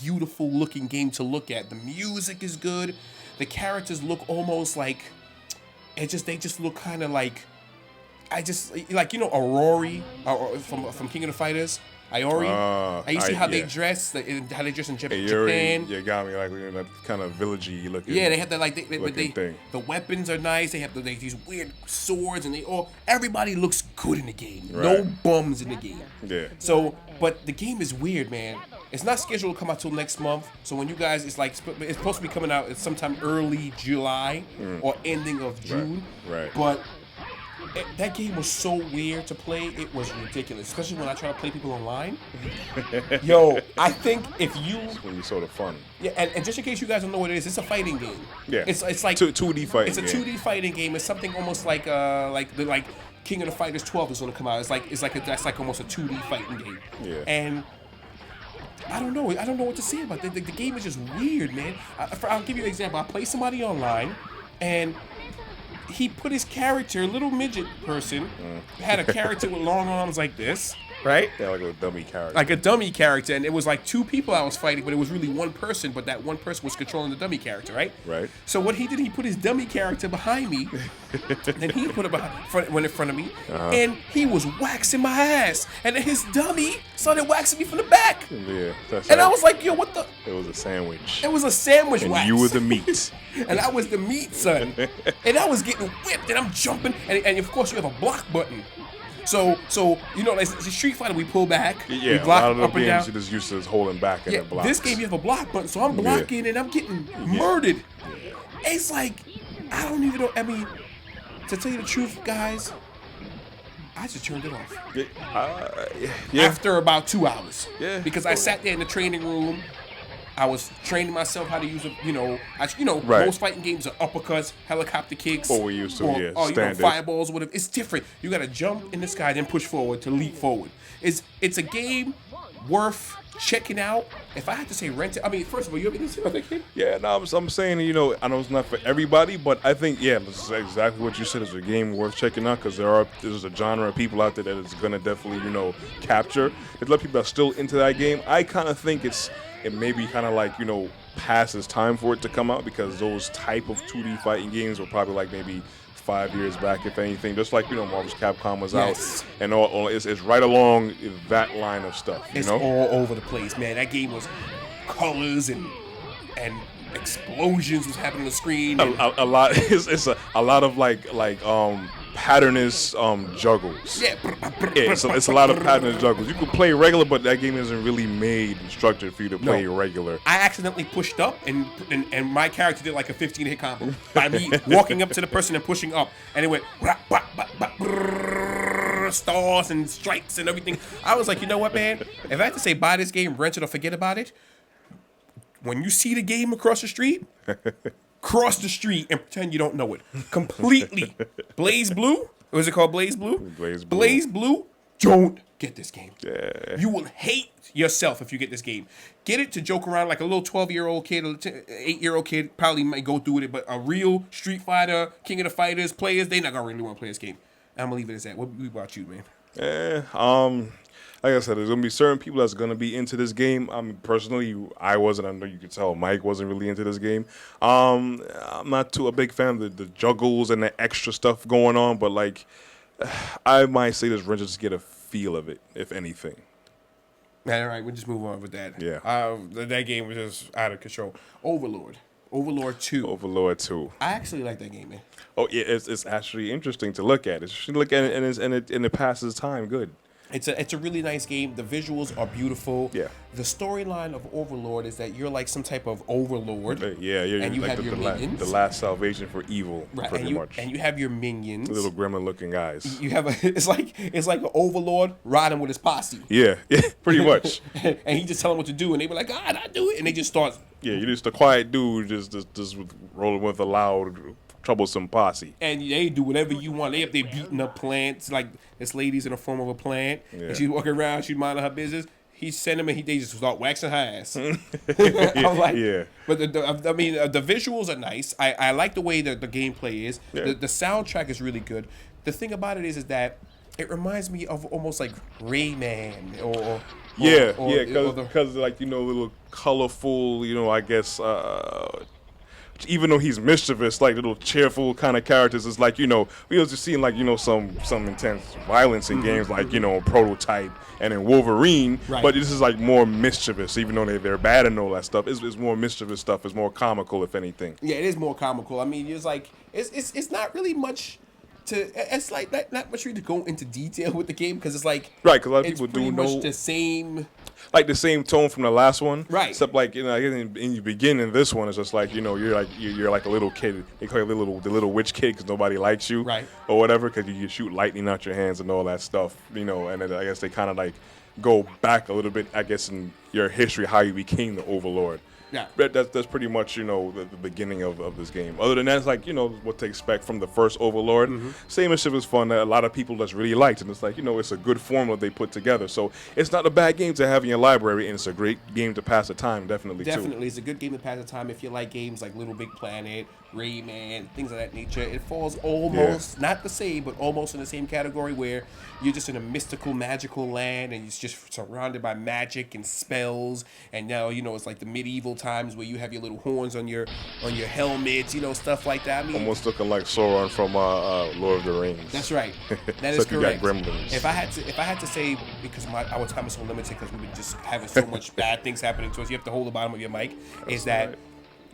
beautiful looking game to look at. The music is good. The characters look almost like they just look kind of like Aurori from King of the Fighters. Iori. And you see how they dress, how they dress in Japan. You got me like that kind of villagey looking. Yeah, they have that thing. The weapons are nice. They have these weird swords, and everybody looks good in the game. Right. No bums in the game. Yeah. So, but the game is weird, man. It's not scheduled to come out till next month. So when you guys, it's supposed to be coming out sometime early July or ending of June. Right. But that game was so weird to play. It was ridiculous, especially when I try to play people online. Yo, I think if you... It's going to be sort of fun. Yeah, and just in case you guys don't know what it is, it's a fighting game. Yeah. It's like... 2D fighting game. It's a 2D fighting game. It's something almost like King of the Fighters 12 is going to come out. That's like almost a 2D fighting game. Yeah. And... I don't know what to say about it. The game is just weird, man. I'll give you an example. I play somebody online, and... he put his character, a little midget person, had a character with long arms like this, right? Yeah, like a dummy character. Like a dummy character, and it was like two people I was fighting, but it was really one person, but that one person was controlling the dummy character, right? Right. So what he did, he put his dummy character behind me, then he put it went in front of me, and he was waxing my ass, and then his dummy started waxing me from the back. Yeah. I was like, yo, what the? It was a sandwich. It was a sandwich and wax. You were the meat. And I was the meat, son. And I was getting whipped, and I'm jumping, and of course you have a block button. So like the Street Fighter, we pull back, yeah, we block a lot of up and down. games you just used to holding back and then blocks. This game you have a block button, so I'm blocking and I'm getting murdered. Yeah. It's like, I don't even know. I mean, to tell you the truth, guys, I just turned it off. Yeah. After about 2 hours. Yeah. Because I sat there in the training room. I was training myself how to use it, Right. Most fighting games are uppercuts, helicopter kicks. What we used to, or standard. Fireballs, whatever. It's different. You got to jump in the sky, then push forward to leap forward. It's a game worth checking out. If I had to say rent it, I mean, first of all, you ever seen that game? Yeah, no, I'm saying, I know it's not for everybody, but I think, this is exactly what you said. It's a game worth checking out because there's a genre of people out there that it's going to definitely, capture. There's a lot of people that are still into that game. I kind of think it may be kind of like, past its time for it to come out because those type of 2D fighting games were probably like maybe 5 years back, if anything. Just like, Marvel's Capcom was out. And it's right along that line of stuff, It's all over the place, man. That game was colors and explosions was happening on the screen. A lot. It's a lot of like patternous juggles. Yeah. It's a lot of patternous juggles. You can play regular, but that game isn't really made and structured for you to play regular. I accidentally pushed up, and my character did like a 15-hit combo by me walking up to the person and pushing up, and it went stars and strikes and everything. I was like, you know what, man? If I had to say buy this game, rent it, or forget about it, when you see the game across the street, cross the street and pretend you don't know it completely. BlazBlue? Was it called BlazBlue? BlazBlue. Don't get this game. Yeah. You will hate yourself if you get this game. Get it to joke around like a little 12-year-old kid, 8-year-old kid probably might go through it, but a real Street Fighter, King of the Fighters players, they're not gonna really want to play this game. I'm gonna leave it as that. What about you, man? Like I said, there's going to be certain people that's going to be into this game. I mean, personally, I wasn't. I know you could tell Mike wasn't really into this game. I'm not a big fan of the juggles and the extra stuff going on, but like, I might say this rent just get a feel of it, if anything. All right, we'll just move on with that. Yeah. That game was just out of control. Overlord 2. Overlord 2. I actually like that game, man. Oh, yeah, it's actually interesting to look at. And it passes time good. It's a really nice game. The visuals are beautiful. Yeah. The storyline of Overlord is that you're like some type of overlord. Yeah, you're and you like have your minions. The last salvation for evil, right. pretty much. And you have your minions. Little gremlin-looking guys. You have it's like an overlord riding with his posse. Yeah, pretty much. And he just tell them what to do, and they be like, "God, I do it," and they just start. Yeah, you're just a quiet dude, just rolling with a loud, troublesome posse. And they do whatever you want. They up there beating up plants. Like this lady's in the form of a plant, and she's walking around, she's minding her business. He sent him, and they just start waxing her ass. I was like, yeah. But the visuals are nice. I like the way that the gameplay is. Yeah. The soundtrack is really good. The thing about it is that It reminds me of almost like Rayman or because like little colorful, I guess even though he's mischievous, like little cheerful kind of characters, it's like we was just seeing like some intense violence in games like Prototype and in Wolverine, Right. but this is like more mischievous, even though they're bad and all that stuff. It's more mischievous stuff. It's more comical, if anything. Yeah, it is more comical. I mean, it's like it's not really much to. It's like not much really to go into detail with the game because it's like Right, because a lot of it's people pretty do much know the same. like the same tone from the last one, Right. Except like in the beginning, this one is just like you're like a little kid. They call you the little witch kid because nobody likes you, Right. or whatever, because you shoot lightning out your hands and all that stuff, And then I guess they kind of like go back a little bit, I guess, in your history how you became the Overlord. Yeah. But that's pretty much the beginning of this game. Other than that, it's like what to expect from the first Overlord. Same as shit was fun that a lot of people just really liked, and it's like it's a good formula they put together. So it's not a bad game to have in your library, and it's a great game to pass the time. Definitely, It's a good game to pass the time if you like games like Little Big Planet, Rayman, things of that nature. It falls almost not the same, but almost in the same category where you're just in a mystical, magical land, and you're just surrounded by magic and spells. And now it's like the medieval times where you have your little horns on your helmets, stuff like that. I mean, Almost looking like Sauron from Lord of the Rings. That's right. That is Except you got correct. gremlins. If I had to say, because our time is so limited, because we've been just having so much bad things happening to us, you have to hold the bottom of your mic. Is that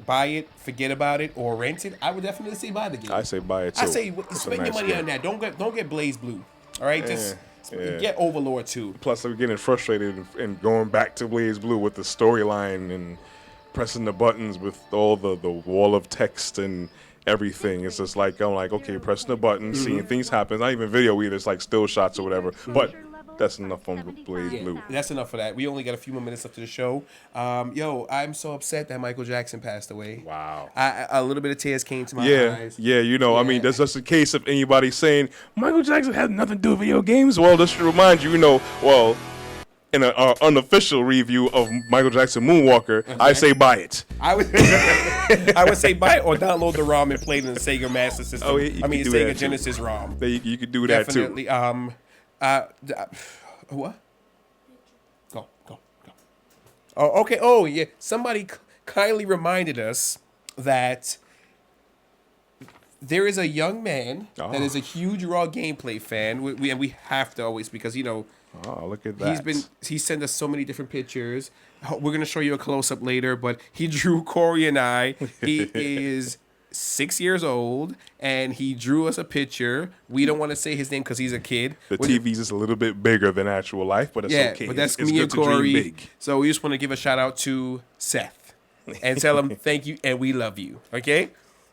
buy it, forget about it, or rent it? I would definitely say buy the game. I say buy it too. I say spend your money game. on that. Don't get BlazBlue. All right, just yeah. get Overlord 2. Plus, I'm getting frustrated and going back to BlazBlue with the storyline and pressing the buttons with all the wall of text and everything. It's just like I'm like, okay, pressing the button, seeing things happen. Not even video either. It's like still shots or whatever. But that's enough on BlazBlue. Yeah, that's enough for that. We only got a few more minutes left to the show. I'm so upset that Michael Jackson passed away. Wow. A little bit of tears came to my eyes. Yeah, I mean, that's just a case of anybody saying Michael Jackson has nothing to do with video games. Well, just to remind you, in an unofficial review of Michael Jackson Moonwalker, I say buy it. I would say buy it or download the ROM and play it in the Sega Master System. Oh, yeah, you can do Sega that too. Genesis ROM. You could do that Definitely. too. What? Go. Oh, okay. Oh, yeah. Somebody kindly reminded us that there is a young man that is a huge Raw gameplay fan. We have to always, because Oh, look at that. He sent us so many different pictures. We're gonna show you a close up later, but he drew Corey and I. He is 6 years old, and he drew us a picture. We don't want to say his name because he's a kid. The TV's just a little bit bigger than actual life, but it's okay. But that's it's me good and to dream Corey. big. So we just want to give a shout out to Seth and tell him thank you and we love you. Okay,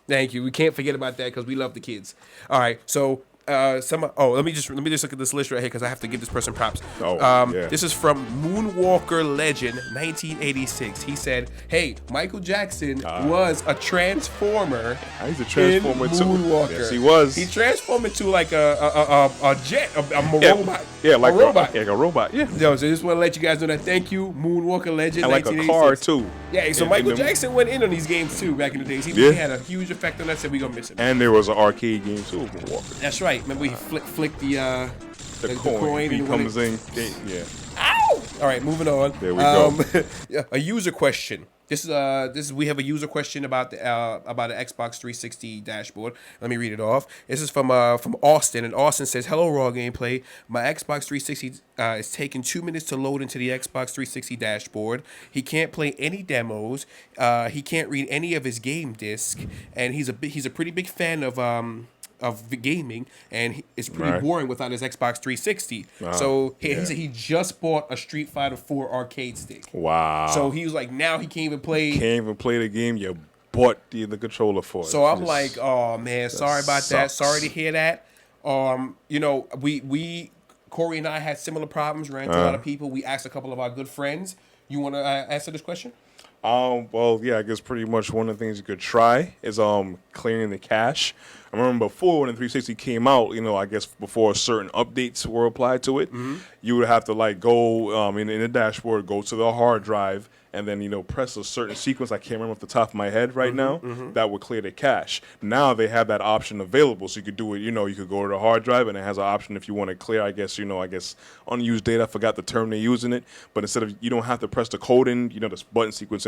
thank you. We can't forget about that because we love the kids. All right, so. Let me just look at this list right here because I have to give this person props. This is from Moonwalker Legend 1986. He said, "Hey, Michael Jackson was a transformer. He's a transformer in too. Moonwalker. Yes, he was. He transformed into like a jet, a robot. Yeah, like a robot. Like a robot. Yeah. Yo, so I just want to let you guys know that. Thank you, Moonwalker Legend. And like a 1986. car too. Yeah, so Michael Jackson went in on these games too back in the days. He had a huge effect on us, and we gonna miss him. And there was an arcade game too, Moonwalker. That's right. Remember, he flicked the coin. He and comes in. Yeah. Ow! All right, moving on. There we go. A user question. This is we have a user question about the Xbox 360 dashboard. Let me read it off. This is from Austin, and Austin says, "Hello, Raw Gameplay. My Xbox 360 is taking 2 minutes to load into the Xbox 360 dashboard. He can't play any demos. He can't read any of his game disc, and he's a pretty big fan of gaming, and it's pretty boring without his Xbox 360. So he said he just bought a Street Fighter 4 arcade stick. Wow. So he was like, now he can't even play. Can't even play the game you bought the controller for. So I'm like, oh man, sorry about that. Sorry to hear that. We Corey and I had similar problems. Ran into a lot of people. We asked a couple of our good friends. You want to answer this question? Well, yeah, I guess pretty much one of the things you could try is clearing the cache. I remember before when the 360 came out, I guess before certain updates were applied to it, you would have to like go in the dashboard, go to the hard drive, and then press a certain sequence. I can't remember off the top of my head right now. That would clear the cache. Now they have that option available, so you could do it. You could go to the hard drive, and it has an option if you want to clear. I guess unused data. I forgot the term they're using it, but instead of you don't have to press the code in, this button sequence